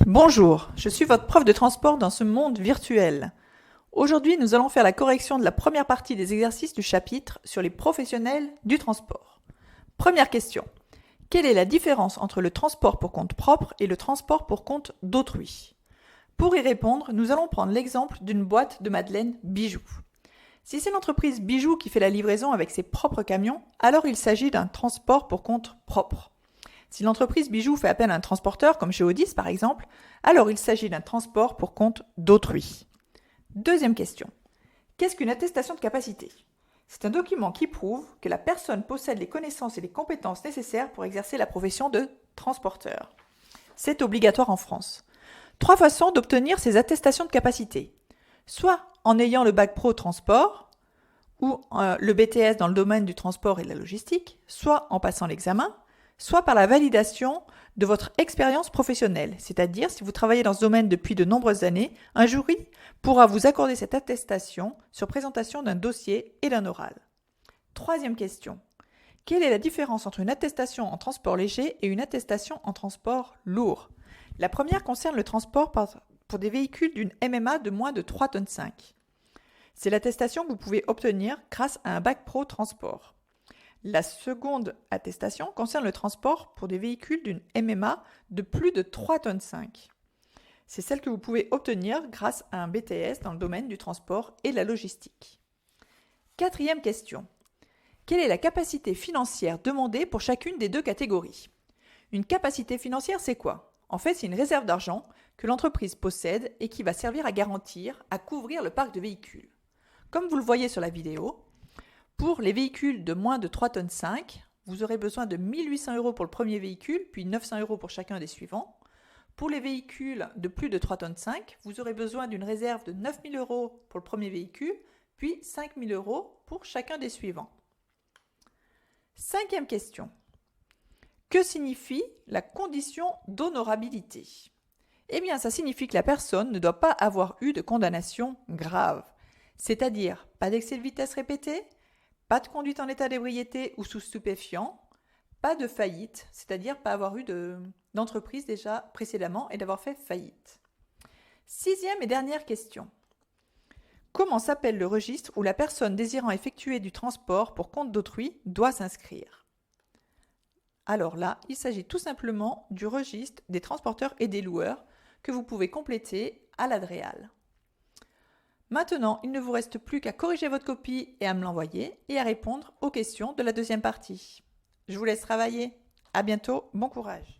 Bonjour, je suis votre prof de transport dans ce monde virtuel. Aujourd'hui, nous allons faire la correction de la première partie des exercices du chapitre sur les professionnels du transport. Première question. Quelle est la différence entre le transport pour compte propre et le transport pour compte d'autrui? Pour y répondre, nous allons prendre l'exemple d'une boîte de Madeleine Bijoux. Si c'est l'entreprise Bijoux qui fait la livraison avec ses propres camions, alors il s'agit d'un transport pour compte propre. Si l'entreprise Bijoux fait appel à un transporteur, comme chez Audis par exemple, alors il s'agit d'un transport pour compte d'autrui. Deuxième question. Qu'est-ce qu'une attestation de capacité? C'est un document qui prouve que la personne possède les connaissances et les compétences nécessaires pour exercer la profession de transporteur. C'est obligatoire en France. 3 façons d'obtenir ces attestations de capacité. Soit en ayant le bac pro transport, ou le BTS dans le domaine du transport et de la logistique, soit en passant l'examen, soit par la validation de votre expérience professionnelle, c'est-à-dire si vous travaillez dans ce domaine depuis de nombreuses années, un jury pourra vous accorder cette attestation sur présentation d'un dossier et d'un oral. Troisième question. Quelle est la différence entre une attestation en transport léger et une attestation en transport lourd? La première concerne le transport pour des véhicules d'une MMA de moins de 3,5 tonnes. C'est l'attestation que vous pouvez obtenir grâce à un bac pro transport. La seconde attestation concerne le transport pour des véhicules d'une MMA de plus de 3,5 tonnes. C'est celle que vous pouvez obtenir grâce à un BTS dans le domaine du transport et de la logistique. Quatrième question. Quelle est la capacité financière demandée pour chacune des deux catégories? Une capacité financière, c'est quoi? En fait, c'est une réserve d'argent que l'entreprise possède et qui va servir à garantir, à couvrir le parc de véhicules. Comme vous le voyez sur la vidéo, pour les véhicules de moins de 3,5 tonnes, vous aurez besoin de 1 800 € pour le premier véhicule, puis 900 € pour chacun des suivants. Pour les véhicules de plus de 3,5 tonnes, vous aurez besoin d'une réserve de 9 000 € pour le premier véhicule, puis 5 000 € pour chacun des suivants. Cinquième question. Que signifie la condition d'honorabilité? Eh bien, ça signifie que la personne ne doit pas avoir eu de condamnation grave, c'est-à-dire pas d'excès de vitesse répété, pas de conduite en état d'ébriété ou sous stupéfiant, pas de faillite, c'est-à-dire pas avoir eu d'entreprise déjà précédemment et d'avoir fait faillite. Sixième et dernière question. Comment s'appelle le registre où la personne désirant effectuer du transport pour compte d'autrui doit s'inscrire? Alors là, il s'agit tout simplement du registre des transporteurs et des loueurs que vous pouvez compléter à l'Adréal. Maintenant, il ne vous reste plus qu'à corriger votre copie et à me l'envoyer et à répondre aux questions de la deuxième partie. Je vous laisse travailler. À bientôt, bon courage.